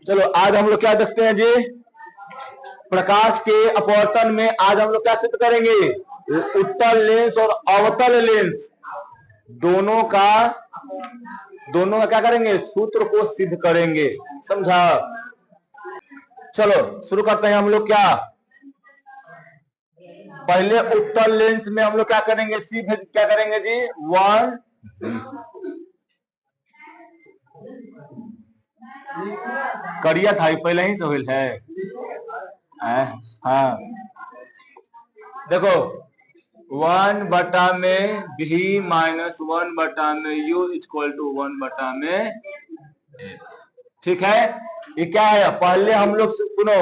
चलो आज हम लोग क्या देखते हैं जी, प्रकाश के अपवर्तन में आज हम लोग क्या सिद्ध करेंगे, उत्तल लेंस और अवतल लेंस दोनों का क्या करेंगे, सूत्र को सिद्ध करेंगे। समझा। चलो शुरू करते हैं हम लोग। क्या पहले उत्तल लेंस में हम लोग क्या करेंगे, सीधे क्या करेंगे जी, वन करिया था पहले ही से हुई है। हाँ देखो 1/में भी माइनस 1/में यू इक्वल टू 1/में। ठीक है, ये क्या है, पहले हम लोग सुनो,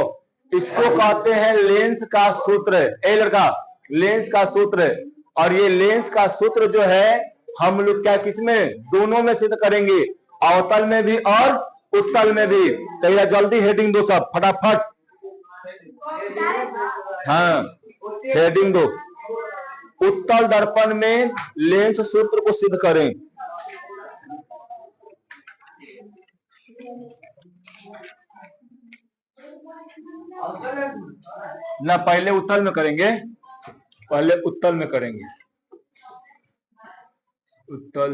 इसको कहते हैं लेंस का सूत्र। ए लड़का, लेंस का सूत्र। और ये लेंस का सूत्र जो है हम लोग क्या किसमें, दोनों में सिद्ध करेंगे, अवतल में भी और उत्तल में भी। तो जल्दी हेडिंग दो सब फटाफट। हाँ हेडिंग दो, उत्तल दर्पण में लेंस सूत्र को सिद्ध करें। ना पहले उत्तल में करेंगे, पहले उत्तल में करेंगे, उत्तल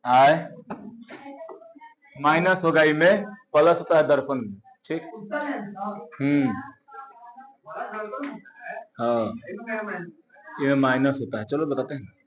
आए माइनस होगा, इनमें प्लस होता है दर्पण में। ठीक, हाँ ये माइनस होता है। चलो बताते हैं।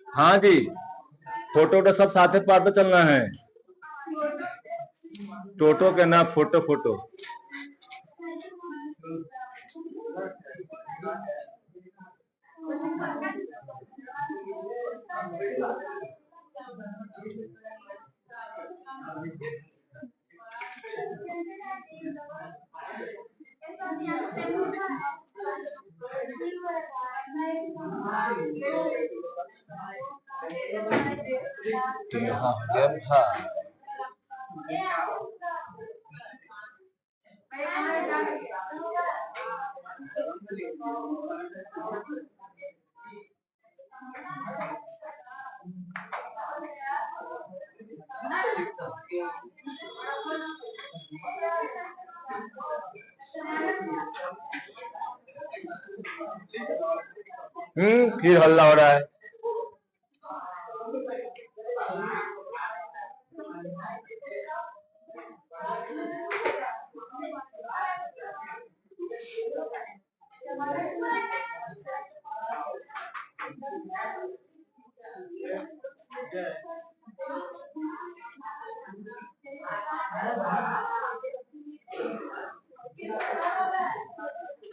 हाँ जी, फोटो तो सब साथे पढ़ते चलना है। टोटो के ना फोटो फोटो। फिर हल्ला हो रहा है।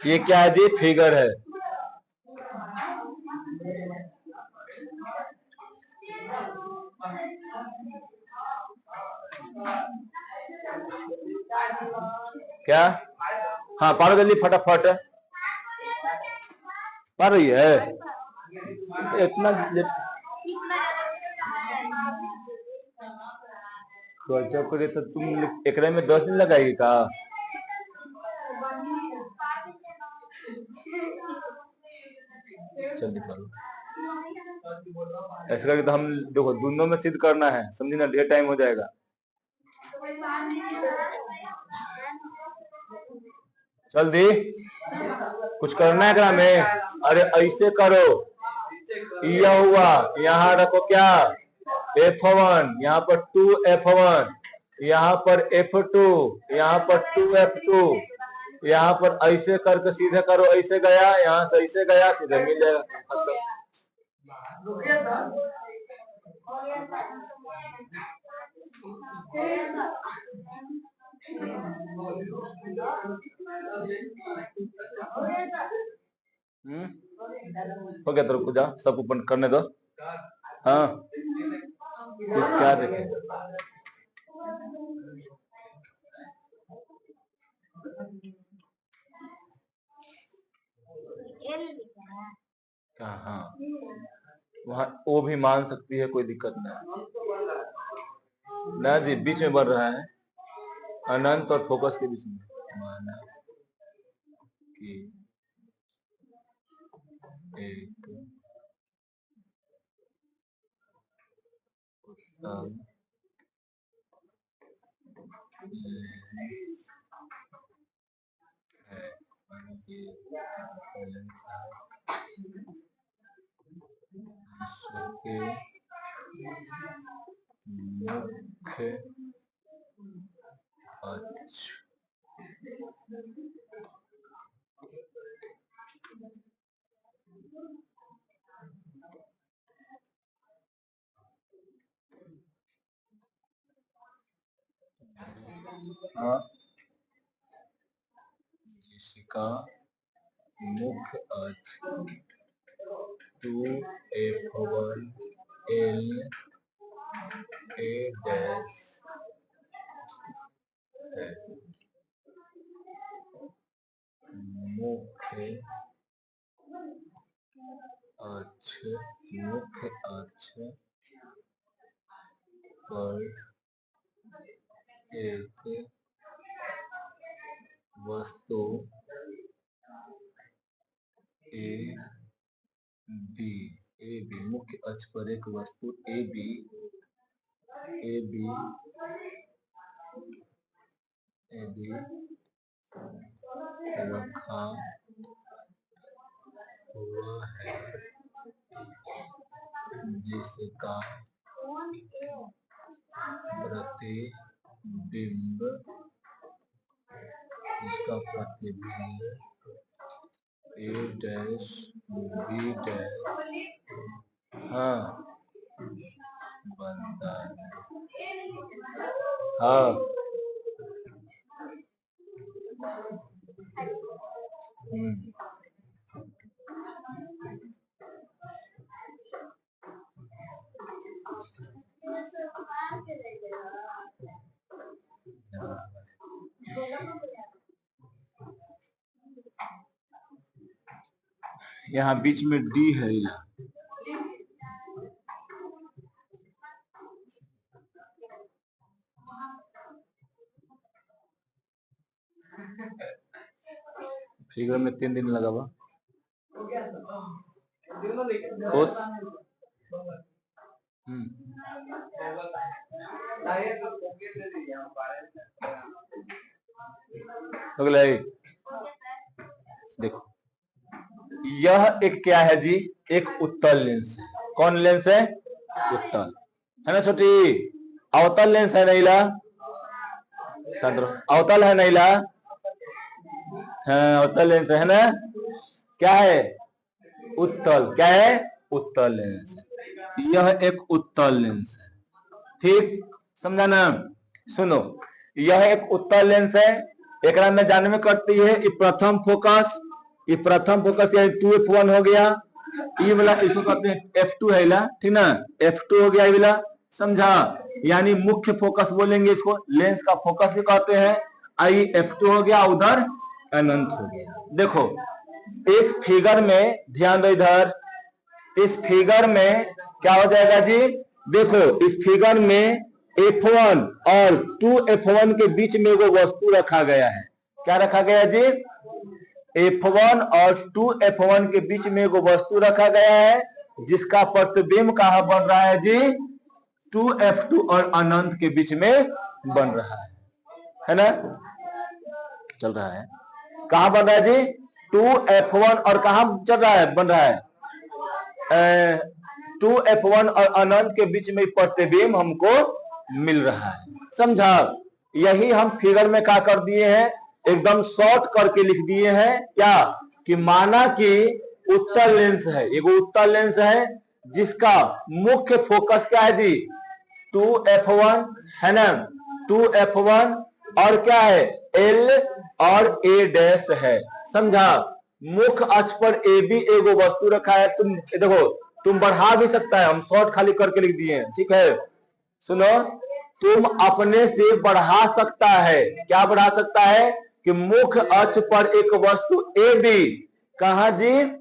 ये क्या है जी, फिगर है। क्या, हाँ पढ़ो जल्दी फटाफट। पढ़ रही है इतना करे तो तुम एक में 10 दिन लगाएगी का। जल्दी करो, ऐसे करके तो हम देखो दोनों में सिद्ध करना है, समझी ना, ढेर टाइम हो जाएगा। जल्दी कुछ करना है क्या में। अरे ऐसे करो, यह हुआ, यहाँ रखो क्या, F1, यहाँ पर 2F1, यहाँ पर F2, यहाँ पर 2F2, यहाँ पर ऐसे करके सीधे करो, ऐसे गया, यहाँ से ऐसे गया, सीधे मिल जाएगा। हो गया तो रुको जा, सब ओपन करने दो। हाँ कुछ क्या देखे, हाँ वहाँ वो भी मान सकती है, कोई दिक्कत नहीं ना जी। बीच में बन रहा है अनंत और फोकस के बीच में, माना कि एक उत्तम है, माना कि विश्व के मुख्य अक्ष जिसका मुख्य अक्ष 2f1 l a डैश है, मुख्य अक्ष पर एक वस्तु ए बी मुख्य अक्ष पर एक वस्तु ए बी रखा हुआ है, जिसका प्रतिबिंब ए डैश बी डैश हाँ बनता है। हाँ यहाँ बीच में डी है यहाँ, फिगर में 3 दिन लगा हुआ देखो यह एक क्या है जी, एक उत्तल लेंस है। कौन लेंस है? उत्तल है ना छोटी। अवतल लेंस है नैला, अवतल है नैला, हाँ अवतल लेंस है ना। क्या है? उत्तल। क्या है? उत्तल लेंस। यह एक उत्तल लेंस है, ठीक समझाना। सुनो, यह एक उत्तल लेंस है, एक में जानने करती है ये प्रथम फोकस, यानी 2f1 हो गया। ये वाला इसको कहते हैं f2 है, ठीक ना, f2 हो गया ये वाला, समझा। यानी मुख्य फोकस बोलेंगे इसको, लेंस का फोकस भी कहते हैं। आई f2 हो गया, उधर अनंत हो गया। देखो इस फिगर में ध्यान दो, इधर इस फिगर में क्या हो जाएगा जी, देखो इस फिगर में f1 और 2f1 के बीच में वो वस्तु रखा गया है। क्या रखा गया जी? f1 और 2f1 के बीच में वो वस्तु रखा गया है, जिसका प्रतिबिंब कहाँ बन रहा है जी? 2f2 और अनंत के बीच में बन रहा है ना, चल रहा है। कहाँ बन रहा है जी? 2f1 और कहाँ चल रहा है, बन रहा है 2f1 और अनंत के बीच में प्रतिबिंब हमको मिल रहा है, समझा। यही हम फिगर में क्या कर दिए हैं, एकदम शॉर्ट करके लिख दिए हैं। क्या कि माना कि उत्तल लेंस है, एक उत्तल लेंस है जिसका मुख्य फोकस क्या है जी? 2f1 है ना, 2f1 और क्या है? L और A डैश है, समझा। मुख्य अक्ष पर ए बी एगो वस्तु रखा है। तुम देखो, तुम बढ़ा भी सकता है, हम शॉर्ट खाली करके लिख दिए हैं, ठीक है। सुनो, तुम अपने से बढ़ा सकता है, क्या बढ़ा सकता है कि मुख्य अक्ष पर एक वस्तु ए बी, कहा जी,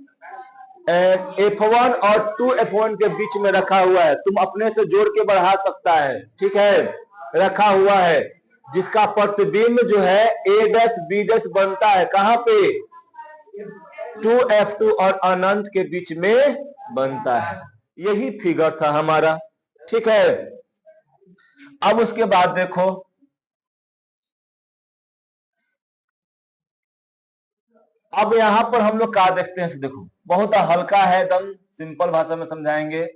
F1 और 2F1 के बीच में रखा हुआ है। तुम अपने से जोड़ के बढ़ा सकता है, ठीक है, रखा हुआ है, जिसका प्रतिबिंब जो है A डैश B डैश बनता है, कहां पे, 2F2 और अनंत के बीच में बनता है। यही फिगर था हमारा, ठीक है। अब उसके बाद देखो, अब यहां पर हम लोग क्या देखते हैं, देखो बहुत हल्का है, एकदम सिंपल भाषा में समझाएंगे।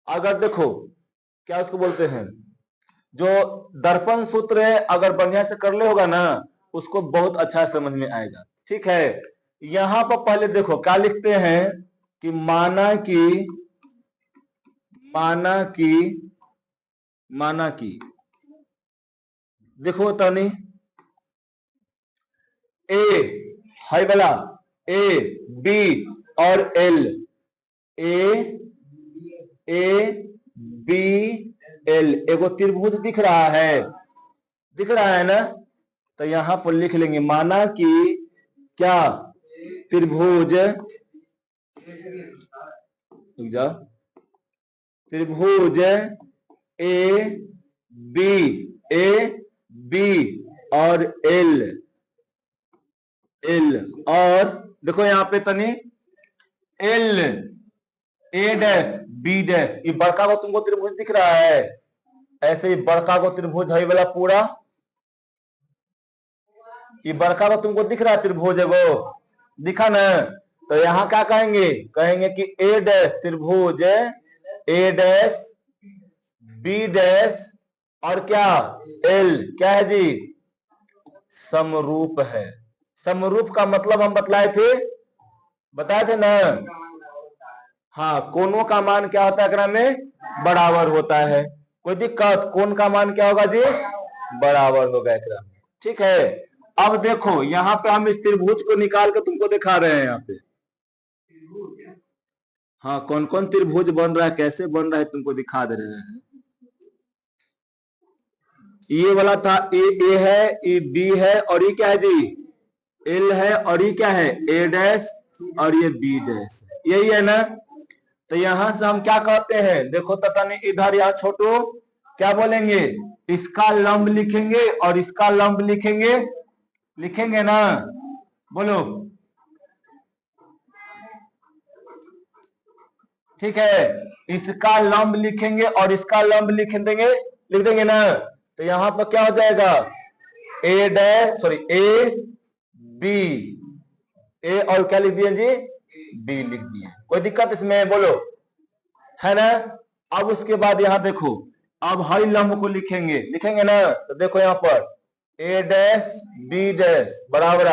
अगर देखो क्या उसको बोलते हैं, जो दर्पण सूत्र है, अगर बढ़िया से कर ले होगा ना, उसको बहुत अच्छा समझ में आएगा, ठीक है। यहां पर पहले देखो क्या लिखते हैं कि माना कि देखो तनी ए है वाला, ए बी और एल, ए बी एल एगो त्रिभुज दिख रहा है ना। तो यहां पर लिख लेंगे, माना कि क्या त्रिभुज, त्रिभुज ए बी और एल, और देखो यहां पे तनी L A dash B dash, ये बड़का को तुमको त्रिभुज दिख रहा है, ऐसे ही बड़का को त्रिभुज है वाला पूरा, ये बड़का को तुमको दिख रहा है त्रिभुज है वो, दिखा ना। तो यहां क्या कहेंगे कि ए डैश त्रिभुज ए डैश बी डैश और क्या एल, क्या है जी, समरूप है। समरूप का मतलब हम बताए थे ना, हाँ, कोनों का मान क्या होता है एकरा में, बराबर होता है। कोई दिक्कत, कोण का मान क्या होगा जी, बराबर होगा एकरा में, ठीक है। अब देखो यहाँ पे हम इस त्रिभुज को निकाल के तुमको दिखा रहे हैं यहाँ पे, हाँ, कौन कौन त्रिभुज बन रहा है, कैसे बन रहा है, तुमको दिखा दे रहे हैं। ये वाला था ए है, ये बी है, और ये क्या है जी, एल है, और ये क्या है, ए डैश, और ये बी डैश, यही है ना। तो यहां से हम क्या कहते हैं, देखो तथा नहीं, इधर यहाँ छोटो क्या बोलेंगे, इसका लंब लिखेंगे और इसका लंब लिखेंगे ना, बोलो, ठीक है। इसका लंब लिखेंगे और इसका लंब लिख देंगे ना। तो यहां पर क्या हो जाएगा, ए डैश, सॉरी, ए बी, ए और क्या लिख दिए जी, बी लिख दिए, कोई दिक्कत इसमें, बोलो, है ना। अब उसके बाद यहां देखो, अब हर लंब को लिखेंगे ना। तो देखो यहां पर ए डैश बी डैश बराबर,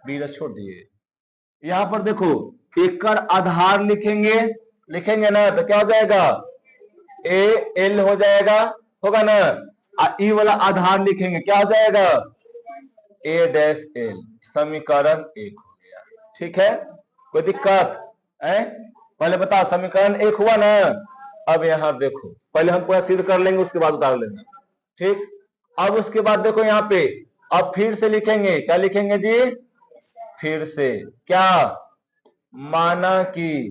बी डैश छोड़ दिए, यहां पर देखो एकड़ आधार लिखेंगे ना। तो क्या हो जाएगा, ए एल हो जाएगा, होगा ना। ई वाला आधार लिखेंगे, क्या हो जाएगा, ए डैश एल, समीकरण 1 हो गया, ठीक है। कोई दिक्कत है, पहले बताओ, समीकरण 1 हुआ ना। अब यहां देखो, पहले हम पूरा सिद्ध कर लेंगे, उसके बाद उतार लेंगे, ठीक। अब उसके बाद देखो यहाँ पे, अब फिर से लिखेंगे, क्या लिखेंगे जी, फिर से क्या, माना कि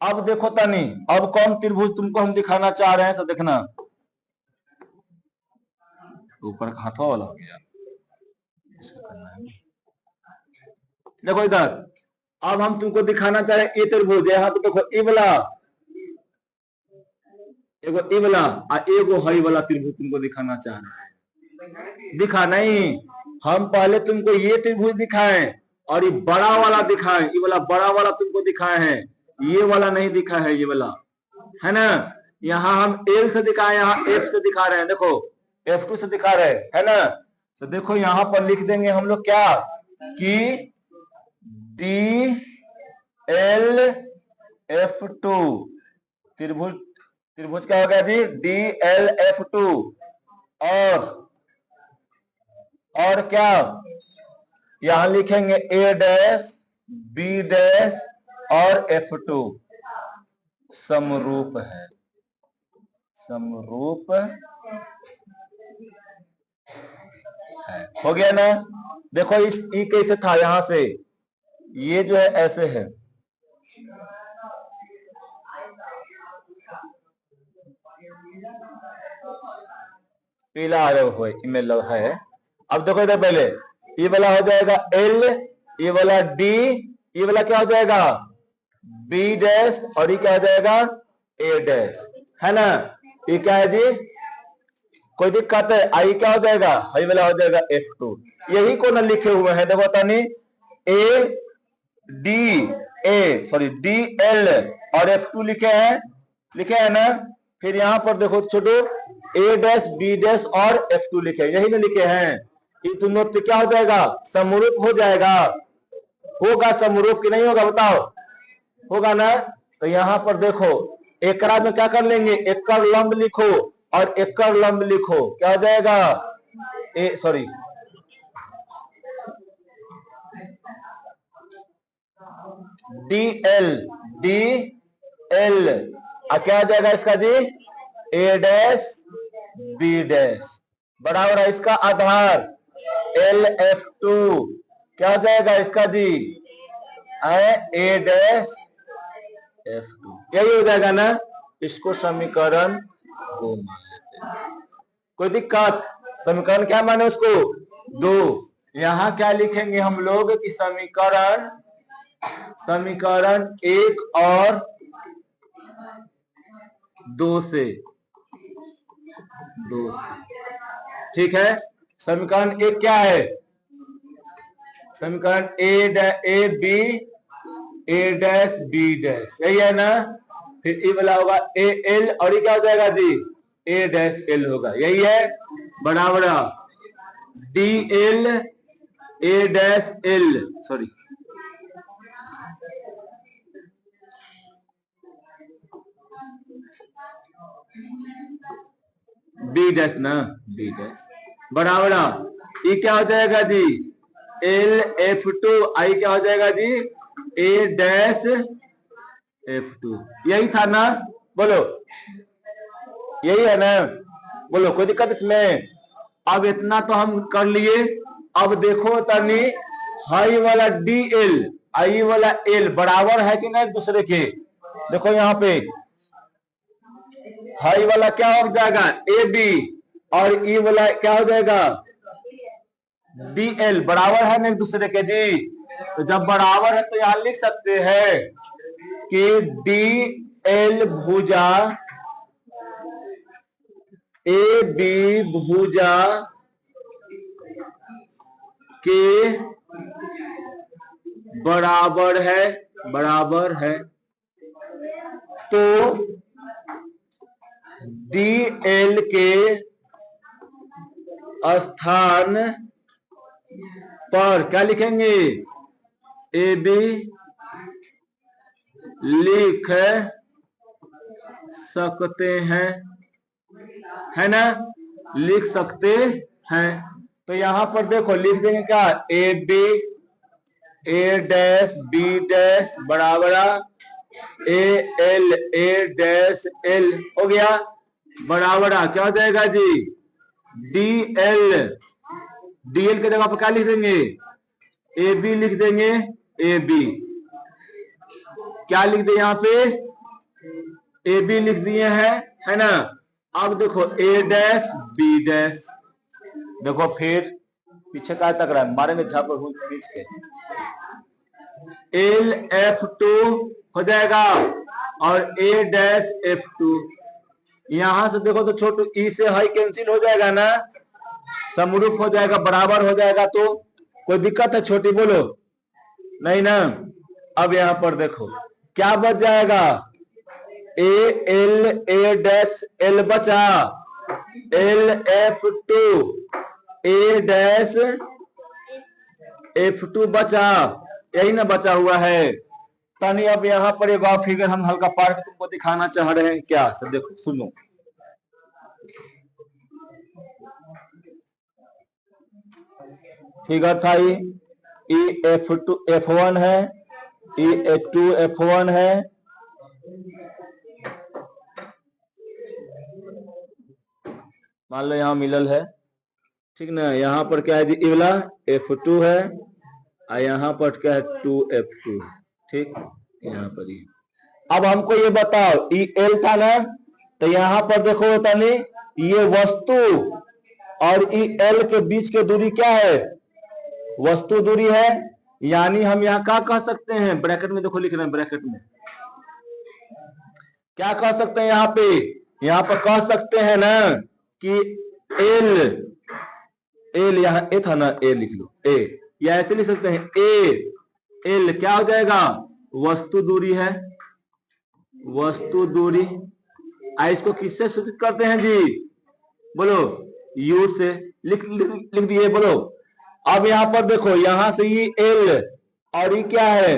अब देखो तनी, अब कौन त्रिभुज तुमको हम दिखाना चाह रहे हैं, सब देखना, ऊपर हाथों वाला हो गया, देखो इधर, अब हम तुमको दिखाना चाह रहे हैं ये त्रिभुज, यहाँ पे देखो ए वाला, एगो ए वाला और एगो हई वाला त्रिभुज तुमको दिखाना चाह रहे हैं। दिखा नहीं, हम पहले तुमको ये त्रिभुज दिखाए और ये बड़ा वाला दिखाए, ये वाला बड़ा वाला तुमको दिखाए हैं, ये वाला नहीं दिखा है, ये वाला है ना। यहाँ हम एल से दिखाए, यहाँ एफ से दिखा रहे हैं, देखो F2 से दिखा रहे हैं, है ना। तो देखो यहाँ पर लिख देंगे हम लोग क्या, कि डी एल F2 त्रिभुज क्या हो गया जी, डी एल F2, और क्या, यहां लिखेंगे ए डैश बी डैश और F2 समरूप है, समरूप है। हो गया ना। देखो इस ई कैसे था, यहां से ये जो है ऐसे है, पीला आ रहा हो ईमेल है। अब देखो इधर पहले ये वाला हो जाएगा L, ये वाला D, ये वाला क्या हो जाएगा B डैश और ये क्या हो जाएगा A डैश, है ना। ये क्या है जी, कोई दिक्कत है। आई क्या हो जाएगा, आई वाला हो जाएगा F2। यही को ना लिखे हुए हैं, देखो तानी A D A sorry D L और F2 लिखे हैं ना। फिर यहां पर देखो छोटो A डैश B डैश और F2 लिखे, यही ना लिखे हैं। ये दोनों तो क्या हो जाएगा, समरूप हो जाएगा। होगा समरूप कि नहीं होगा बताओ, होगा ना। तो यहां पर देखो एकरा में क्या कर लेंगे, एकड़ लंब लिखो और एकड़ लंब लिखो, क्या हो जाएगा सॉरी DL DL क्या हो जाएगा इसका जी A डैश B डैश बराबर है इसका आधार LF2, क्या हो जाएगा इसका जी A डैश F2, यही हो जाएगा ना। इसको समीकरण 2 मान लेते हैं, कोई दिक्कत। समीकरण क्या माने उसको 2। यहां क्या लिखेंगे हम लोग कि समीकरण 1 और 2 से ठीक है। समीकरण 1 क्या है, समीकरण A B A dash B dash, यही है ना। फिर ये वाला होगा A L और ये क्या हो जाएगा जी A डैश L होगा, यही है बराबर D L A dash L sorry B dash ना B डैश बराबर ये क्या हो जाएगा जी LF2, आई क्या हो जाएगा जी A डैश F2, यही था ना, बोलो यही है ना, बोलो कोई दिक्कत इसमें। अब इतना तो हम कर लिए। अब देखो तनी हाई वाला DL आई वाला L बराबर है कि नहीं एक दूसरे के। देखो यहाँ पे हाई वाला क्या हो जाएगा AB और E वाला क्या हो जाएगा DL, बराबर है ना एक दूसरे के जी। तो जब बराबर है तो यहां लिख सकते हैं कि DL भुजा AB भुजा के बराबर है तो DL के स्थान पर क्या लिखेंगे AB लिख सकते हैं, है ना, लिख सकते हैं। तो यहां पर देखो लिख देंगे क्या AB A dash B dash बराबर AL A डैश L हो गया बराबर क्या हो जाएगा जी DL के जगह पर क्या लिख देंगे AB लिख देंगे AB, क्या लिख दे यहाँ पे AB लिख दिए हैं, है ना। अब देखो A डैश B डैश, देखो फिर पीछे क्या तक रहा है, मारेंगे झापर खींच के LF2 हो जाएगा और A डैश F2, यहां से देखो तो छोटू E से हाई कैंसिल हो जाएगा ना, समरूप हो जाएगा, बराबर हो जाएगा। तो कोई दिक्कत है छोटी, बोलो नहीं ना। अब यहां पर देखो क्या बच जाएगा AL A डैश L बचा LF2 A डैश F2 बचा, यही ना बचा हुआ है। तानी अब यहाँ पर एक और फिगर हम हल्का पार्क तुमको दिखाना चाह रहे हैं, क्या सब देखो सुनो। फिगर था ये F2 F1 है, F2 F1 है, मान लो यहाँ मिलल है, ठीक ना। यहाँ पर क्या है जी, इवला F2 है और यहाँ पर क्या है 2F2, ठीक। यहाँ पर ही अब हमको ये बताओ, ये L था ना, तो यहाँ पर देखो होता नहीं, ये वस्तु और ई L के बीच की दूरी क्या है, वस्तु दूरी है। यानी हम यहाँ क्या कह सकते हैं, ब्रैकेट में देखो लिख रहे हैं, ब्रैकेट में क्या कह सकते हैं, यहाँ पर कह सकते हैं ना कि एल यहाँ ए था ना, ए लिख लो, ए, या ऐसे लिख सकते हैं ए एल क्या हो जाएगा, वस्तु दूरी है, वस्तु दूरी। इसको किससे सूचित करते हैं जी, बोलो, यू से, लिख दिए, बोलो। अब यहाँ पर देखो, यहां से ये एल और ये क्या है,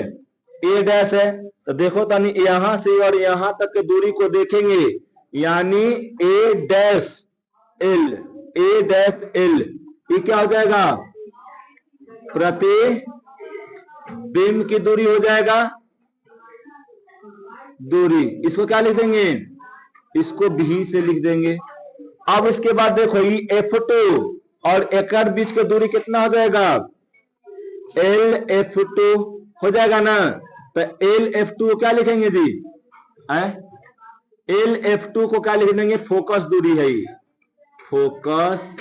ए डैश है, तो देखो तानी यहां से और यहां तक की दूरी को देखेंगे, यानी ए dash L, A dash L, ये क्या हो जाएगा, प्रतिबिंब की दूरी हो जाएगा, दूरी। इसको क्या लिख देंगे, इसको भी से लिख देंगे। अब इसके बाद देखो, ये F2 और एकड़ बीच की दूरी कितना हो जाएगा, LF2 हो जाएगा ना। तो LF2 क्या लिखेंगे जी, LF2 को क्या लिख देंगे, फोकस दूरी है, फोकस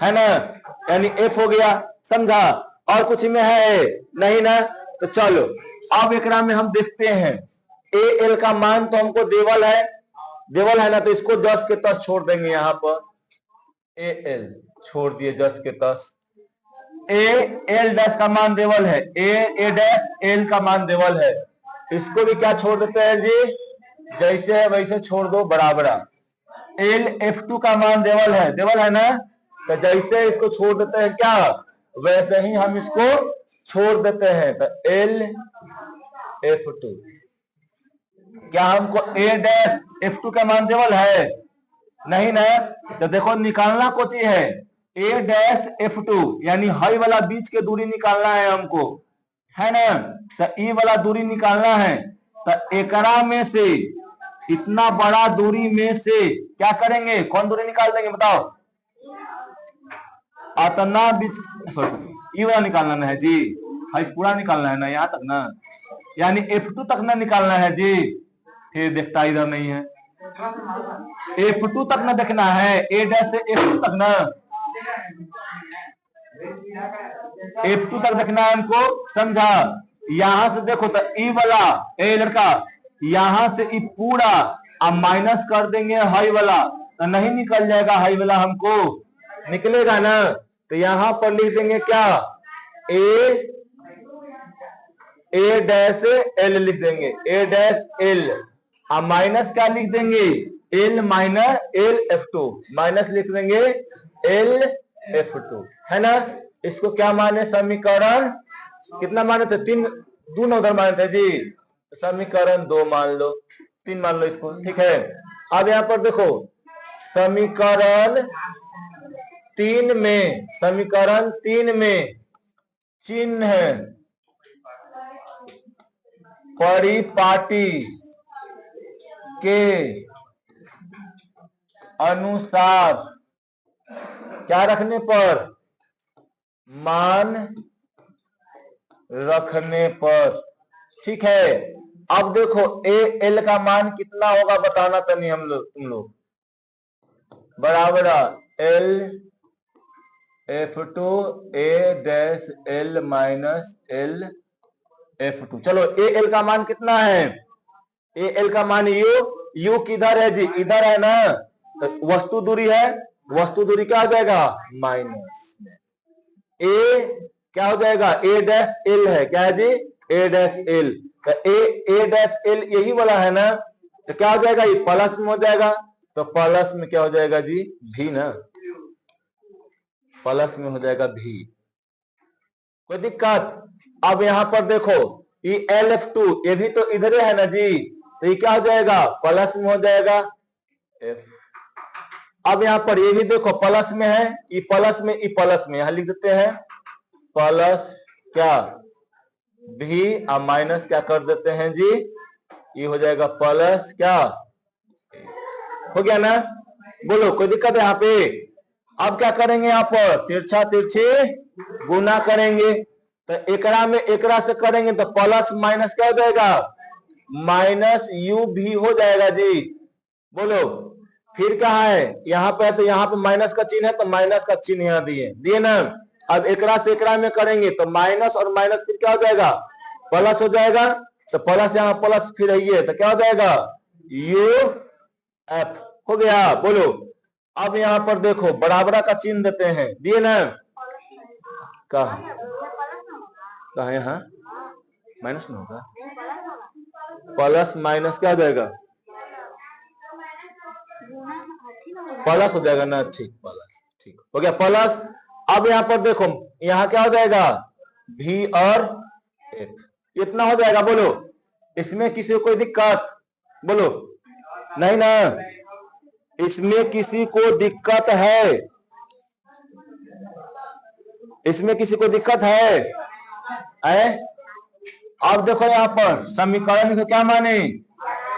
है ना, यानी F हो गया, समझा। और कुछ में है नहीं ना, तो चलो अब एकरा में हम देखते हैं, AL का मान तो हमको देवल है ना, तो इसको 10 के 10 छोड़ देंगे, यहाँ पर AL छोड़ दिए 10 के 10। AL डैश का मान देवल है, A डैश L का मान देवल है, इसको भी क्या छोड़ देते हैं जी, जैसे है वैसे छोड़ दो, बराबर। LF2 का मान देवल है ना, तो जैसे इसको छोड़ देते हैं क्या, वैसे ही हम इसको छोड़ देते हैं। तो LF2 क्या हमको A डैश F2 का मान देवल है, नहीं ना। तो देखो निकालना कुछ ही है, A डैश F2 यानी हाई वाला बीच के दूरी निकालना है हमको, है ना। तो E वाला दूरी निकालना है, तो एकरा में से इतना बड़ा दूरी में से क्या करेंगे, कौन दूरी निकाल देंगे बताओ, अतना बीच, सॉरी, E वाला निकालना है जी, हाई पूरा निकालना है ना, यहाँ तक ना, यानी F2 तक ना निकालना है जी। फिर देखता इधर नहीं है, F2 तक ना देखना है, A डैश से F2 तक ना, F2 तक देखना है हमको, समझा। यहां से देखो तो E वाला, ए लड़का, यहां से E पूरा अब माइनस कर देंगे हाई वाला, तो नहीं निकल जाएगा, हाई वाला हमको निकलेगा ना। तो यहां पर लिख देंगे क्या, ए डैश एल लिख देंगे, ए डैश एल, अब माइनस क्या लिख देंगे, एल माइनस LF2, माइनस लिख देंगे LF2, है ना। इसको क्या माने, समीकरण कितना माने थे, 3, 2 उधर माने थे जी, समीकरण 2 मान लो, 3 मान लो इसको, ठीक है। अब यहाँ पर देखो, समीकरण 3 में चिन्ह परिपाटी के अनुसार क्या रखने पर, मान रखने पर, ठीक है। अब देखो AL का मान कितना होगा बताना तो नहीं, तुम लोग, बराबर LF2 A dash L minus LF2। चलो AL का मान कितना है, AL का मान U किधर है जी, इधर है ना, तो वस्तु दूरी है, वस्तु दूरी क्या हो जाएगा, माइनस A क्या हो जाएगा, A डैश L है, क्या है जी, A डैश L, तो A डैश L यही वाला है ना, तो क्या हो जाएगा, ये प्लस में हो जाएगा, तो प्लस में क्या हो जाएगा जी, भी ना, प्लस में हो जाएगा भी, कोई दिक्कत। अब यहां पर देखो, ये LF2 ये भी तो इधर है ना जी, तो ये क्या हो जाएगा, प्लस में हो जाएगा F। अब यहाँ पर ये भी देखो प्लस में है, ई प्लस में, ई प्लस में, यहां लिख देते हैं प्लस क्या भी और माइनस क्या कर देते हैं जी, ये हो जाएगा प्लस क्या, हो गया ना। बोलो कोई दिक्कत है यहाँ पे। अब क्या करेंगे, यहाँ पर तिरछा तिरछे गुना करेंगे, तो एकरा में एकरा से करेंगे तो प्लस माइनस क्या हो जाएगा, माइनस यू भी हो जाएगा जी। बोलो फिर क्या है, यहाँ पे तो यहाँ पे माइनस का चिन्ह है, तो माइनस का चिन्ह यहाँ दिए दिए ना। अब एकरा से एकरा में करेंगे तो माइनस और माइनस फिर क्या हो जाएगा, प्लस हो जाएगा, तो प्लस यहाँ प्लस फिर है तो क्या हो जाएगा यू एफ, हो गया। बोलो अब यहाँ पर देखो बराबर का चिन्ह देते हैं, दिए ना, कहा यहाँ माइनस में होगा, प्लस माइनस क्या हो जाएगा, प्लस हो जाएगा ना, ठीक प्लस, ठीक हो गया प्लस। अब यहाँ पर देखो यहाँ क्या हो जाएगा भी और एफ, इतना हो जाएगा। बोलो इसमें किसी को कोई दिक्कत, बोलो नहीं ना, इसमें किसी को दिक्कत है, इसमें किसी को दिक्कत है? अब देखो यहाँ पर समीकरण को क्या माने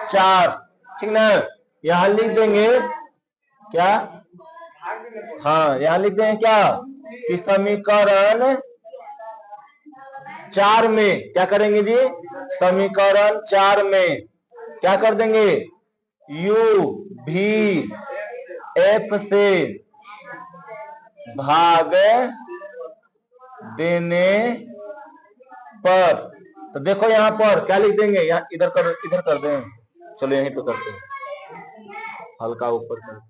4, ठीक ना, यहां लिख देंगे क्या, हाँ यहां लिख देंगे क्या कि समीकरण 4 में क्या करेंगे जी, समीकरण 4 में क्या कर देंगे, यू भी एफ से भाग देने पर, तो देखो यहाँ पर क्या लिख देंगे, यहाँ इधर कर दें, चलो यहीं पे करते हैं, हल्का ऊपर करते,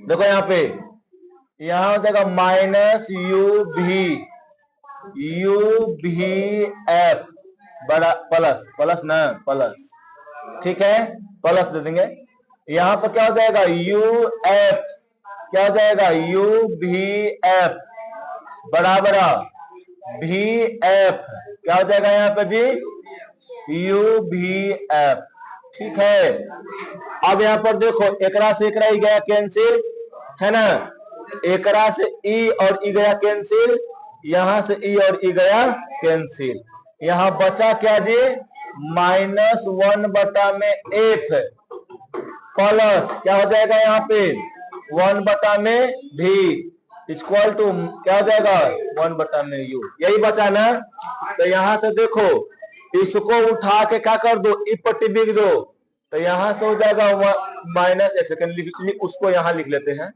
देखो यहाँ पे यहाँ हो जाएगा माइनस यू भी एफ बड़ा प्लस प्लस ना प्लस, ठीक है प्लस दे देंगे। यहाँ पर क्या हो जाएगा यू एफ, क्या हो जाएगा यू भी एफ बराबर भी एफ, क्या हो जाएगा यहाँ पे जी यू भी एफ, ठीक है। अब यहाँ पर देखो एकरा से एकरा ही गया कैंसिल, है ना, एकरा से ई और ई गया कैंसिल, यहां से ई और ई गया कैंसिल, यहाँ बचा क्या जी -1 बटा में एफ प्लस क्या हो जाएगा यहाँ पे 1 बटा में भी इक्वल टू क्या हो जाएगा 1 बटा में यू, यही बचा ना। तो यहाँ से देखो इसको उठा के क्या कर दो, ई पट्टी बिग दो, तो यहां से हो जाएगा माइनस, एक सेकंड उसको यहां लिख लेते हैं,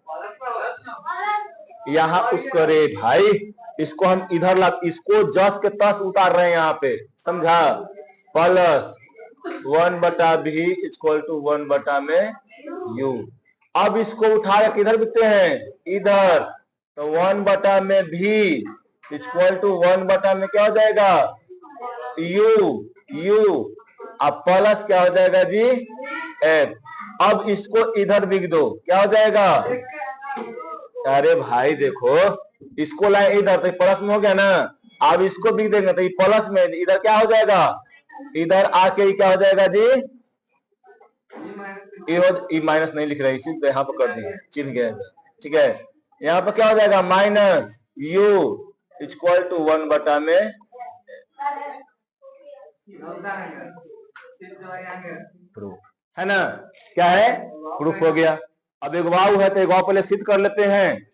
यहाँ उसको रे भाई इसको हम इधर इसको जस के तस उतार रहे हैं यहाँ पे, समझा, प्लस 1 बटा भी इक्वल टू 1 बटा में यू। अब इसको उठा के किधर लिखते हैं, इधर, तो 1 बटा में भी इक्वल टू 1 बटा में क्या हो जाएगा यू, अब प्लस क्या हो जाएगा जी एफ। अब इसको इधर लिख दो, क्या हो जाएगा, अरे भाई देखो इसको लाए इधर तो प्लस में हो गया ना, अब इसको लिख देंगे तो ये प्लस में, इधर क्या हो जाएगा, इधर आके क्या हो जाएगा जी ई माइनस नहीं लिख रहे, इसी यहाँ पर कर दिए चिन्ह गया, ठीक है। यहाँ पर क्या हो जाएगा माइनस यू इक्वल टू 1 बटा में प्रूफ, है ना, क्या है प्रूफ हो गया। अब एक वाव है तो एक वाव पहले सिद्ध कर लेते हैं,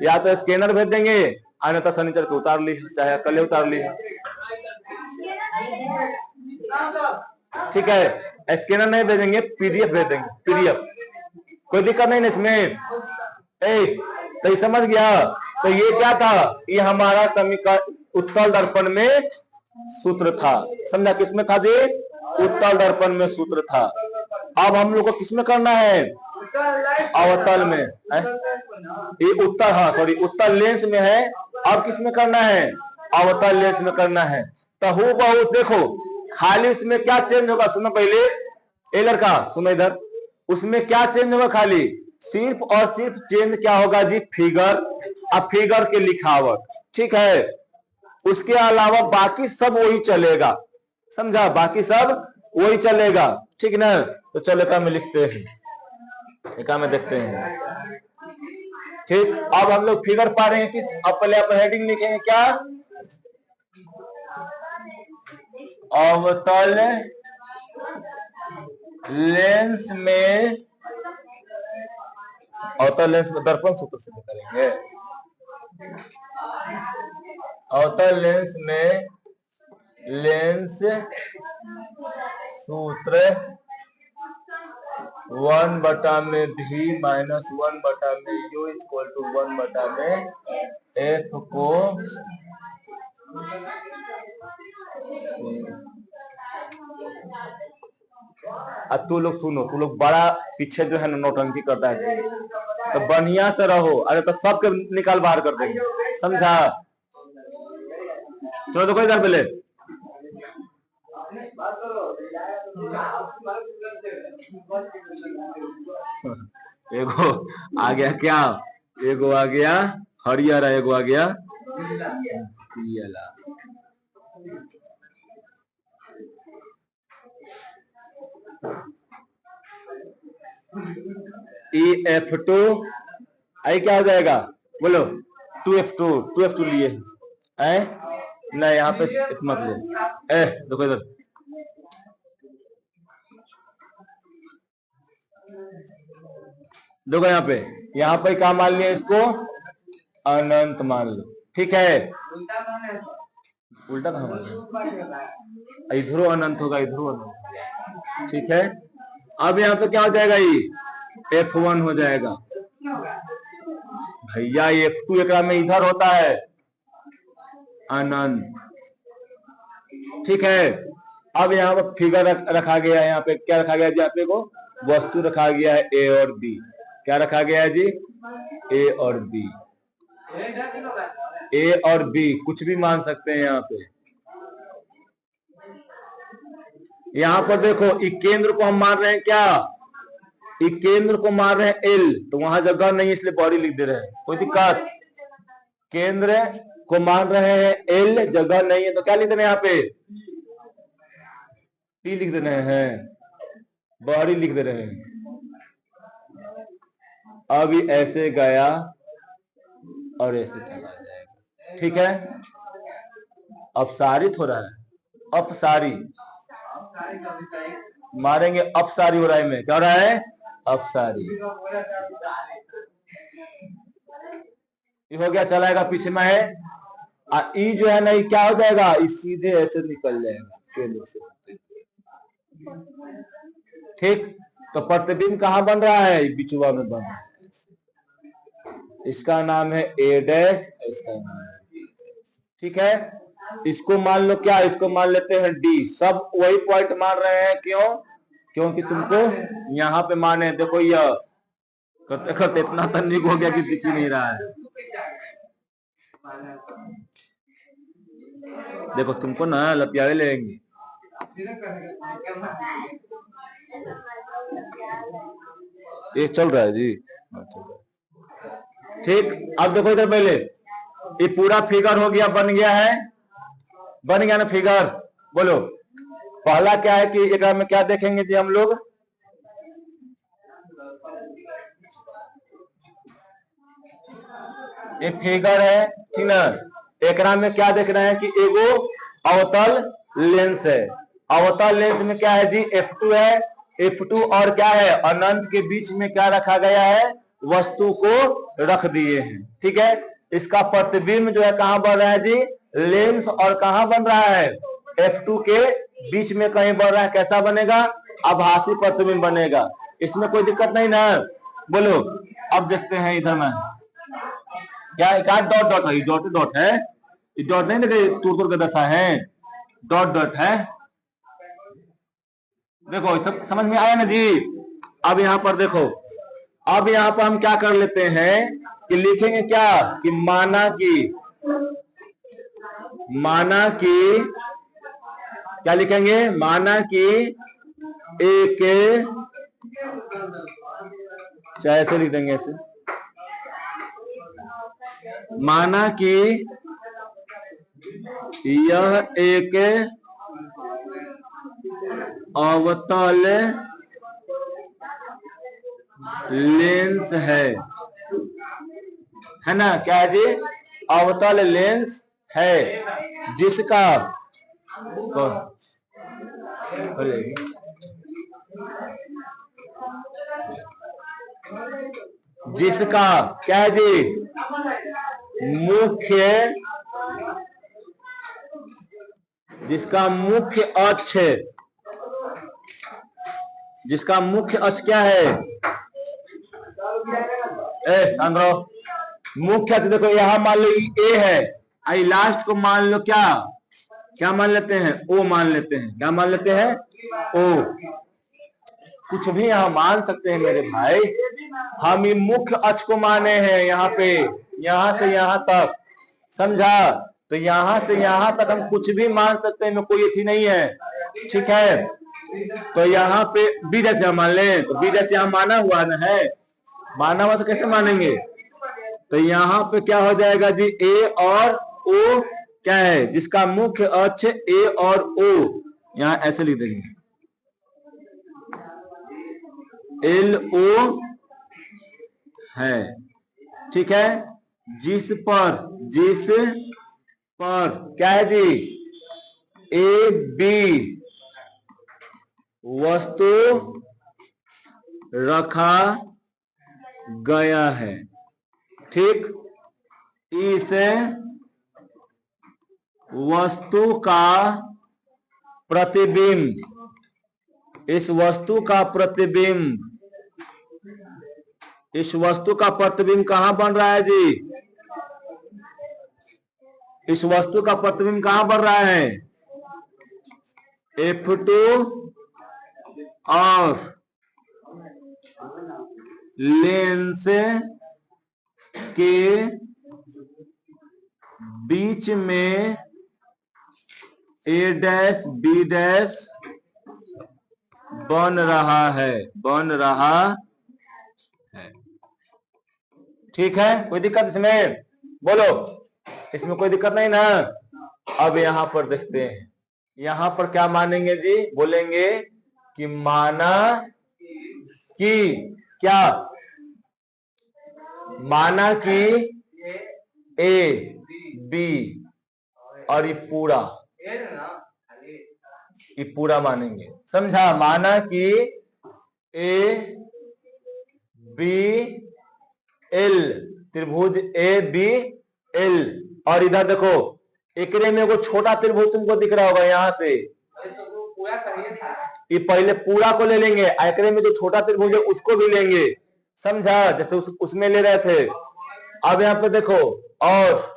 या तो स्कैनर भेज देंगे अन्यथा सनीचर को उतार ली, चाहे कल उतार ली, ठीक है। स्कैनर नहीं भेजेंगे पीडीएफ भेज देंगे, पीडीएफ कोई दिक्कत नहीं ना इसमें, तो ये समझ गया। तो ये क्या था, ये हमारा समीकरण उत्तल दर्पण में सूत्र था, समझा, किसमें था जी उत्तल दर्पण में सूत्र था। अब हम लोग को किसमें करना है, अवतल में है? ये उत्तल, हाँ सॉरी उत्तल लेंस में है, अब किसमें करना है अवतल लेंस में करना है। तो हूबहू देखो खाली उसमें क्या चेंज होगा, सुनो पहले, ए लड़का सुनो इधर, उसमें क्या चेंज होगा, खाली सिर्फ और सिर्फ चेंज क्या होगा जी फिगर, अब फिगर के लिखावट, ठीक है, उसके अलावा बाकी सब वही चलेगा, समझा, बाकी सब वही चलेगा। ठीक ना। तो चलो एक में लिखते हैं, एक में देखते हैं। ठीक, अब हम लोग फिगर पा रहे हैं कि अब पहले आप हेडिंग लिखेंगे क्या, अवतल लेंस में, अवतल लेंस में दर्पण सूत्र से करेंगे, अवतल लेंस में लेंस सूत्र 1/v minus 1/u equal to 1/f को अब तू लोग सुनो, तू लोग बड़ा पीछे जो है ना नौटंकी करता है, तो बढ़िया से रहो, अरे तो सबके निकाल बाहर कर देंगे, समझा। चलो देखो इधर पहले, एगो आ गया क्या, एगो आ गया हरियर, एगो आ गया पीला। EF2 आई क्या हो जाएगा, बोलो 2F2 लिए है ना, यहाँ पे मत लो, देखो इधर, देखो यहाँ पे क्या मान लिया इसको, अनंत मान लो, ठीक है। उल्टा कहाँ मान लो, इधरो अनंत होगा, इधरो अनंत, ठीक है। अब यहाँ पे क्या हो जाएगा, ये F1 हो जाएगा भैया, F2 एक में इधर होता है अनंत, ठीक है। अब यहाँ पर फिगर रखा गया है, यहाँ पे क्या रखा गया जी, आप को वस्तु रखा गया है A और B, क्या रखा गया है जी, A और B, A और B कुछ भी मान सकते हैं यहाँ पे। यहाँ पर देखो इस केंद्र को हम मान रहे हैं क्या, इस केंद्र को मान रहे हैं L, तो वहां जगह नहीं इसलिए बॉडी लिख दे रहे हैं, कोई दिक्कत, केंद्र को मान रहे हैं L, जगह नहीं है तो क्या लिख दे रहे हैं, यहाँ पे T लिख दे रहे हैं, बॉडी लिख दे रहे हैं। अभी ऐसे गया और ऐसे चला जाएगा, ठीक है। अपसारित हो रहा है, अपसारी मारेंगे, अपसारी हो रहा है, में क्या हो रहा है, अपसारी, ये हो गया, चलाएगा पीछे में है, ई जो है ना, ये क्या हो जाएगा, इस सीधे ऐसे निकल जाएगा केंद्र से, ठीक। तो प्रतिबिंब कहाँ बन रहा है, बिचुआ में बन रहा है, इसका नाम है A डैश, इसका नाम है B डैश, ठीक है। इसको मान लो क्या, इसको मान लेते हैं D, सब वही पॉइंट मान रहे हैं, क्यों, क्योंकि तुमको यहाँ पे माने, देखो यह करते करते इतना तन्नीक हो गया कि दिख ही नहीं रहा है, देखो तुमको ना लपियावे लेंगे, ये चल रहा है जी, ठीक। अब देखो इधर पहले, ये पूरा फिगर हो गया, बन गया है, बन गया ना फिगर, बोलो पहला क्या है कि एक में क्या देखेंगे जी हम लोग, ये फिगर है, ठीक ना। एक में क्या देख रहे हैं कि एगो अवतल लेंस है, अवतल लेंस में क्या है जी, F2 है, F2 और क्या है, अनंत के बीच में क्या रखा गया है, वस्तु को रख दिए हैं, ठीक है। इसका प्रतिबिंब जो है कहां बन रहा है जी, लेंस और कहां बन रहा है, F2 के बीच में कहीं बन रहा है, कैसा बनेगा, आभासी प्रतिबिंब बनेगा, इसमें कोई दिक्कत नहीं ना, बोलो। अब देखते हैं इधर में क्या, एक डॉट डॉट है, डॉट डॉट है, डॉट नहीं देखे तूर का दशा है, डॉट डॉट है, देखो सब समझ में आया ना जी। अब यहाँ पर देखो, अब यहाँ पर हम क्या कर लेते हैं कि लिखेंगे क्या, कि माना कि क्या लिखेंगे, माना कि एक, चाहे ऐसे लिख देंगे, ऐसे माना कि यह एक अवतल लेंस है ना? क्या है जी? अवतल लेंस है जिसका जिसका क्या है जी? जिसका मुख्य अक्ष क्या है? सांद्रो मुख्य अक्ष देखो, यहां मान लो ए है, आई लास्ट को मान लो क्या मान लेते हैं? ओ मान लेते हैं। क्या मान लेते हैं? ओ। कुछ भी यहां मान सकते हैं मेरे भाई, हम ये मुख्य अक्ष को माने हैं यहाँ पे, यहां से यहां तक, समझा? तो यहां से यहां तक हम कुछ भी मान सकते हैं, कोई अथी नहीं है, ठीक है? तो यहाँ पे बी जैसे हम मान लें, तो बी जैसे यहाँ माना हुआ ना है, माना हुआ तो कैसे मानेंगे? तो यहाँ पे क्या हो जाएगा जी? ए और ओ क्या है? जिसका मुख्य अक्ष ए और ओ, यहाँ ऐसे लिख देंगे, एल ओ है, ठीक है? जिस पर क्या है जी? ए बी वस्तु रखा गया है, ठीक? इस वस्तु का प्रतिबिंब इस वस्तु का प्रतिबिंब कहां बन रहा है जी? इस वस्तु का प्रतिबिंब कहां बन रहा है? F2 और लेंस के बीच में A डैश B डैश बन रहा है, ठीक है? कोई दिक्कत इसमें? बोलो, इसमें कोई दिक्कत नहीं ना? अब यहां पर देखते हैं, यहां पर क्या मानेंगे जी? बोलेंगे कि माना कि क्या? माना कि ए बी और ये पूरा मानेंगे, समझा? माना कि ए बी एल, त्रिभुज ए बी एल, और इधर देखो एकरे में वो छोटा त्रिभुज तुमको दिख रहा होगा यहाँ से, ये पहले पूरा को ले लेंगे, एकरे में जो छोटा त्रिभुज है उसको भी लेंगे, समझा? जैसे उसमें ले रहे थे। अब यहाँ पे देखो, और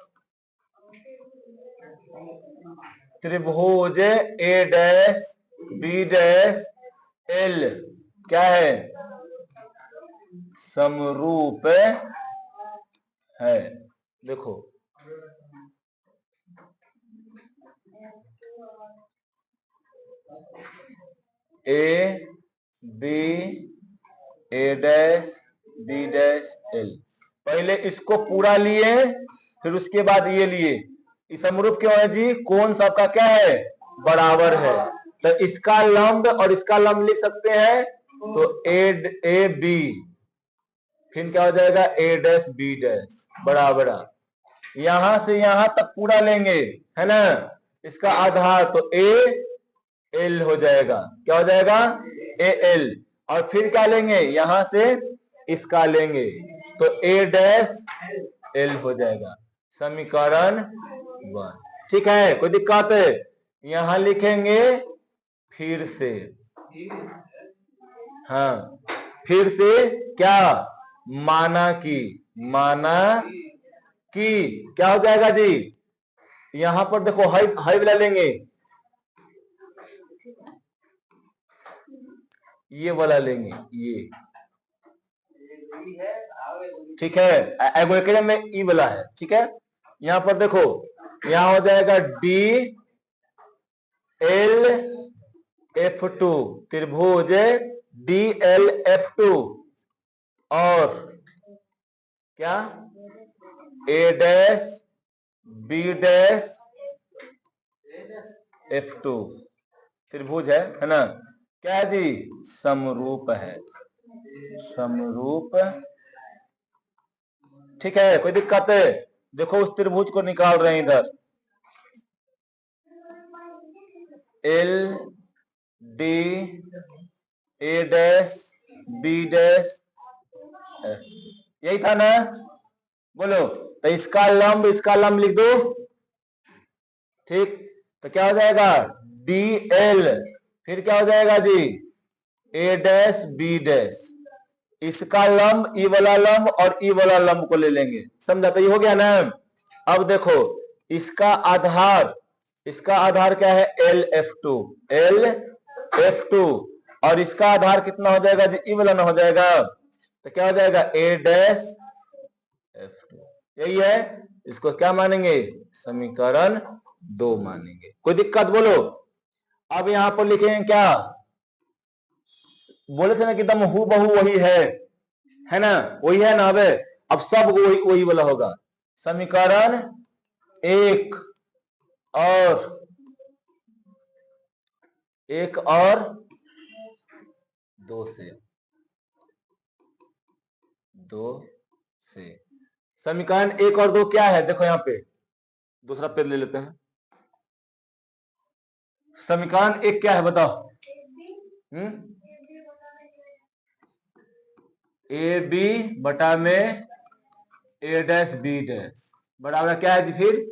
त्रिभुज A dash B dash L क्या है? समरूप है। देखो A B A dash B dash L, पहले इसको पूरा लिए, फिर उसके बाद ये लिए। समरूप क्यों है जी? कोण सबका क्या है? बराबर है। तो इसका लंब और इसका लंब लिख सकते हैं, तो ए बी, फिर क्या हो जाएगा? ए डैश बी डैश बराबर, यहां से यहां तक पूरा लेंगे, है ना? इसका आधार तो ए एल हो जाएगा। क्या हो जाएगा? ए एल, और फिर क्या लेंगे? यहां से इसका लेंगे, तो ए डैश एल हो जाएगा। समीकरण 1, ठीक है? कोई दिक्कत है? यहां लिखेंगे फिर से, हाँ, फिर से क्या? माना कि क्या हो जाएगा जी? यहां पर देखो हाई वाला लेंगे, ये वाला लेंगे, ये, ठीक है? एगो में ई वाला है, ठीक है? यहां पर देखो, यहां हो जाएगा डी एल F2, त्रिभुज डी एल F2, और क्या? ए डैश बी डैश F2 त्रिभुज है ना? क्या है जी, समरूप है, समरूप। ठीक है, कोई दिक्कत है? देखो उस त्रिभुज को निकाल रहे हैं इधर, L D A dash B dash, यही था ना? बोलो, तो इसका लंब लिख दो। ठीक, तो क्या हो जाएगा, डी एल, फिर क्या हो जाएगा जी, ए डैश बी डैश। इसका लंब, ई वाला लंब और ई वाला लंब को ले लेंगे, समझा? तो ये हो गया ना। अब देखो इसका आधार क्या है, एल एफ टू, और इसका आधार कितना हो जाएगा जी, ई वाला ना हो जाएगा, तो क्या हो जाएगा, ए डैश एफ टू। यही है, इसको क्या मानेंगे, समीकरण 2 मानेंगे। कोई दिक्कत? बोलो। अब यहां पर लिखेंगे क्या, बोले थे ना कि एकदम हूबहू वही है ना, वही है ना। अब सब वही वाला होगा, समीकरण 1 और 2 से समीकरण 1 और 2 क्या है, देखो यहां पे दूसरा पेज ले लेते हैं। समीकरण 1 क्या है बताओ? ए बी बटा में ए डैश बी डैश बराबर क्या है जी, फिर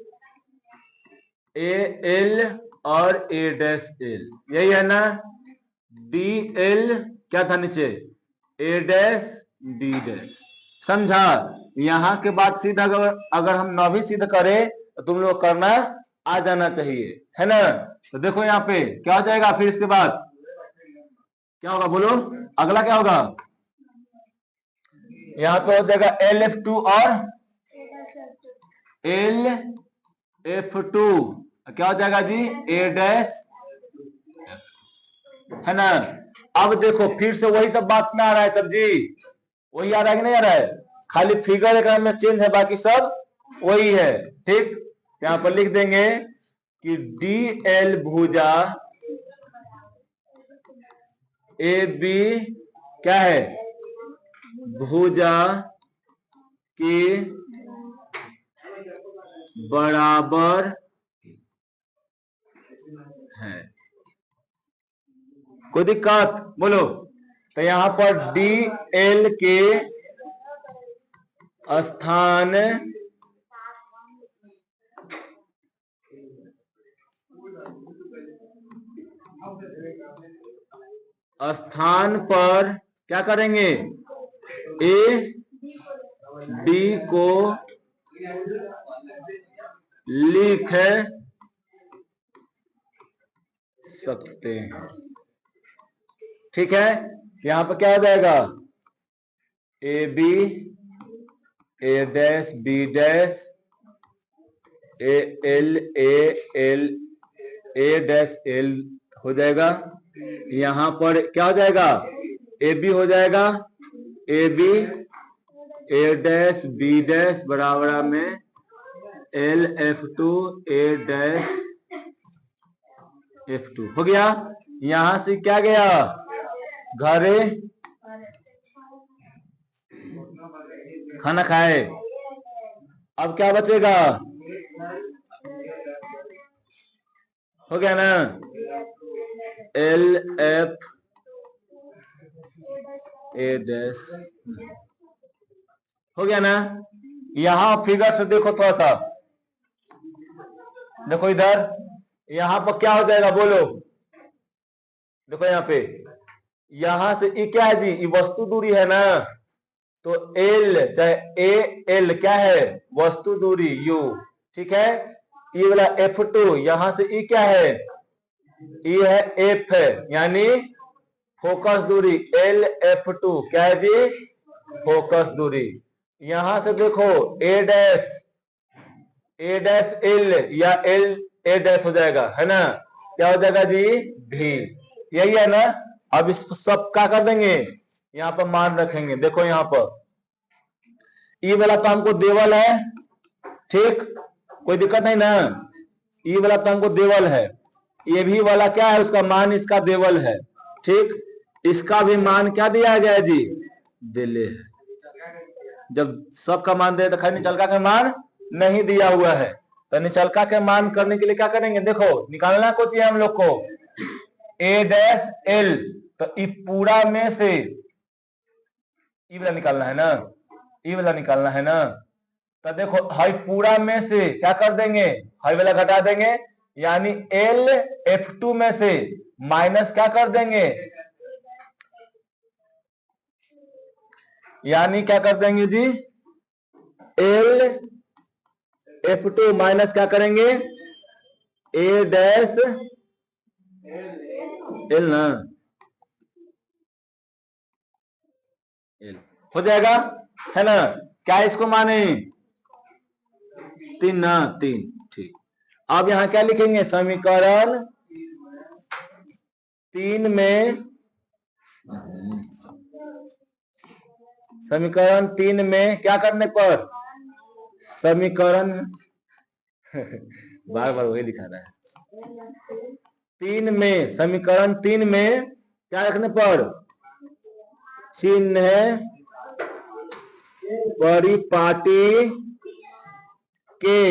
ए एल और ए डैश एल, यही है ना। डी एल क्या था नीचे, ए डैश बी डैश, समझा? यहां के बाद सीधा अगर हम ना भी सिद्ध करें तो तुम लोग करना आ जाना चाहिए, है ना। तो देखो यहाँ पे क्या हो जाएगा, फिर इसके बाद क्या होगा, बोलो अगला क्या होगा? यहाँ पे हो जाएगा एल एफ टू और एल एफ टू, क्या हो जाएगा जी, ए डैश, है ना। अब देखो फिर से वही सब बात में आ रहा है सब्जी, वही आ रहा है कि नहीं आ रहा है, खाली फिगर एक में चेंज है, बाकी सब वही है। ठीक, यहाँ पर लिख देंगे कि डी एल भुजा ए बी क्या है, भुजा के बराबर है। कोई दिक्कत? बोलो। तो यहां पर डी एल के स्थान पर क्या करेंगे, ए बी को लिख सकते हैं। ठीक है, यहां पर क्या हो जाएगा, A B A dash B dash A L A dash L हो जाएगा। यहां पर क्या हो जाएगा, ए बी हो जाएगा, A B A dash B dash बराबर में L F two A dash F two हो गया। यहां से क्या गया, घरे खाना खाए। अब क्या बचेगा, हो गया ना, एल एफ ए डैश हो गया ना। यहां फिगर से देखो थोड़ा सा, देखो इधर, यहां पर क्या हो जाएगा, बोलो। देखो यहाँ पे, यहां से ये क्या है जी, ये वस्तु दूरी है ना, तो एल चाहे ए एल क्या है, वस्तु दूरी यू। ठीक है, ये वाला एफ टू, यहां से ये क्या है, ये है एफ है, यानी फोकस दूरी, एल एफ टू क्या है जी, फोकस दूरी। यहां से देखो ए डैश एल या एल ए डैश हो जाएगा, है ना, क्या हो जाएगा जी, भी, यही है ना। अब इस सब क्या कर देंगे, यहाँ पर मान रखेंगे। देखो यहाँ पर ई वाला तो हमको देवल है, ठीक, कोई दिक्कत नहीं ना, ई वाला तो हमको देवल है, ये भी वाला क्या है, उसका मान इसका देवल है, ठीक, इसका भी मान क्या दिया गया जी, दिले है। जब सबका मान दे तो खाली निचलका का मान नहीं दिया हुआ है, तो निचलका के मान करने के लिए क्या करेंगे, देखो निकालना को चाहिए हम लोग को ए डैश एल, तो ई पूरा में से ई वाला निकालना है ना, ई वाला निकालना है ना, तो देखो हाई पूरा में से क्या कर देंगे, हाई वाला घटा देंगे, यानी एल F2 में से माइनस क्या कर देंगे, यानी क्या कर देंगे जी, एल F2 माइनस क्या करेंगे, ए डैश एल ना, एल हो जाएगा, है ना। क्या इसको माने, 3 ना, 3, ठीक। अब यहां क्या लिखेंगे, समीकरण 3 में, समीकरण 3 में क्या करने पर, समीकरण बार बार वही लिखा रहा है, 3 में, समीकरण 3 में क्या रखने पर, चिन्ह परिपाटी के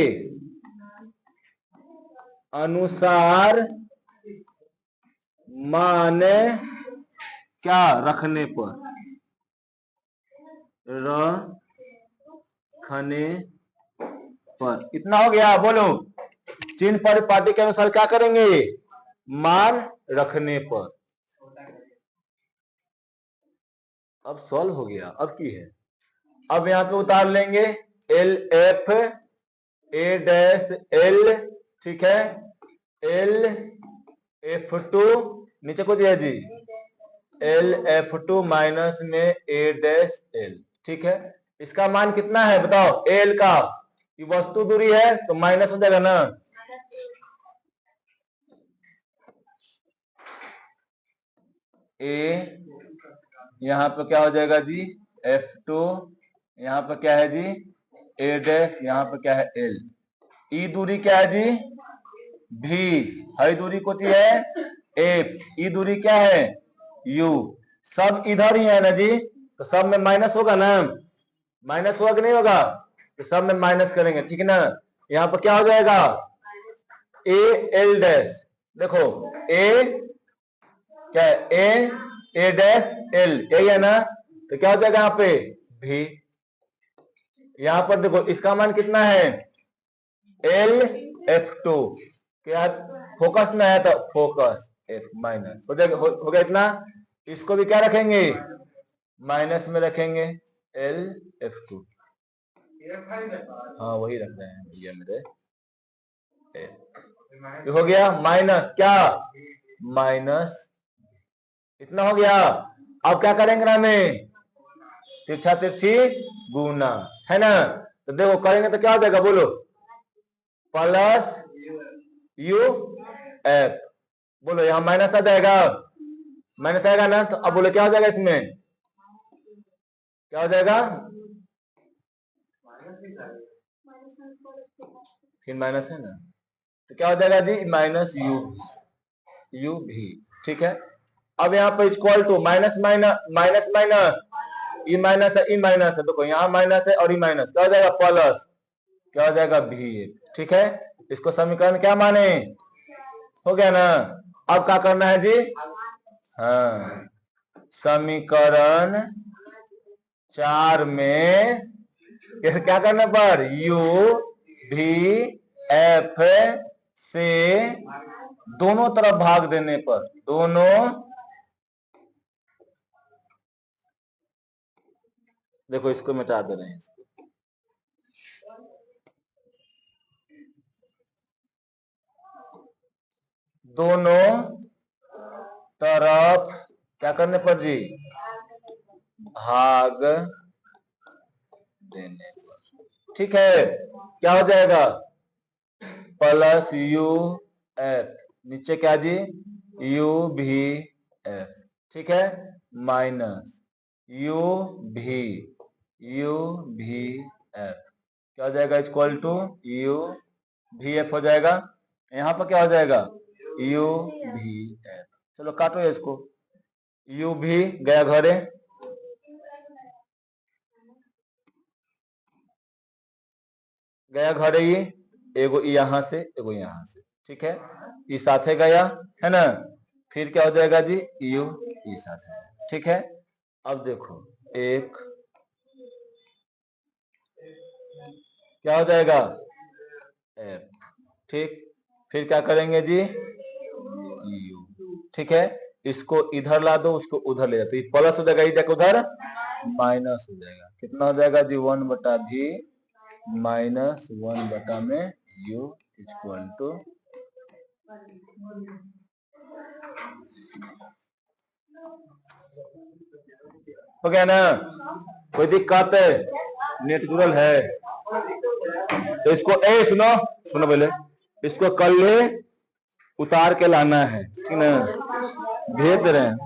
अनुसार मान क्या रखने पर, रखने पर, इतना हो गया। बोलो, चिन्ह परिपाटी के अनुसार क्या करेंगे, मान रखने पर। अब सॉल्व हो गया, अब की है, अब यहां पे उतार लेंगे L F A dash L, ठीक है, एल F2 नीचे को दिया जी, एल F2 माइनस में ए डैश एल, ठीक है। इसका मान कितना है बताओ, एल का, ये वस्तु दूरी है तो माइनस हो जाएगा ना, ए यहां पर क्या हो जाएगा जी, F2, यहां पर क्या है जी, ए डैश, यहां पर क्या है एल, ई दूरी क्या है जी, भी, हाई दूरी को है एफ, ई दूरी क्या है यू, सब इधर ही है ना जी, तो सब में माइनस होगा ना, माइनस होगा कि नहीं होगा, तो सब में माइनस करेंगे, ठीक है ना। यहाँ पर क्या हो जाएगा, ए एल डैश, देखो ए क्या है, ए डैश एल, यही है ना, तो क्या हो जाएगा यहाँ पे भी, यहाँ पर देखो इसका मान कितना है, एल F2, क्या फोकस में है तो फोकस एफ माइनस हो जाएगा, हो गया इतना। इसको भी क्या रखेंगे, माइनस में रखेंगे, एल F2, हाँ वही रख रहे हैं भैया मेरे, हो गया माइनस क्या, माइनस, इतना हो गया। अब क्या करेंगे ना में, तिरछा तिरछी गुना, है ना, तो देखो करेंगे तो क्या हो जाएगा बोलो, प्लस यू एफ, बोलो यहां माइनस आ जाएगा, माइनस आएगा ना, तो अब बोलो क्या हो जाएगा, इसमें क्या हो जाएगा, फिर माइनस है ना, तो क्या हो जाएगा जी, माइनस यू भी, ठीक है। अब यहाँ पर equal to minus minus minus minus, E minus है, ई माइनस है, देखो यहाँ माइनस है और ई माइनस, क्या हो जाएगा प्लस, क्या हो जाएगा भी, ठीक है। इसको समीकरण क्या माने, हो गया ना। अब क्या करना है जी, हाँ, समीकरण 4 में क्या करने पर, यू भी एफ से दोनों तरफ भाग देने पर, दोनों, देखो इसको मिटा दे रहे हैं, दोनों तरफ क्या करने पर जी, भाग देने पर, ठीक है। क्या हो जाएगा, प्लस यू एफ, नीचे क्या जी, यू भी एफ, ठीक है, माइनस यू भी एफ, क्या हो जाएगा, इक्वल टू यू भी एफ हो जाएगा। यहाँ पर क्या हो जाएगा, यू भी एफ, चलो काटो इसको, यू भी गया घरे, गया घरे ये एगो यहाँ से एगो यहाँ से, ठीक है, ये साथे गया है ना, फिर क्या हो जाएगा जी यू ये साथे, ठीक है। अब देखो एक क्या हो जाएगा एफ, ठीक, फिर क्या करेंगे जी यू, ठीक है, इसको इधर ला दो उसको उधर ले जाओ, तो ये प्लस हो जाएगा, ये उधर माइनस हो जाएगा, कितना हो जाएगा जी 1/v माइनस 1 में u इक्वल टू हो गया ना, कोई दिक्कत है, नेट जुड़ल है तो इसको ए सुनो सुनो पहले, इसको कल ले उतार के लाना है, ठीक ना, भेज दे रहे हैं।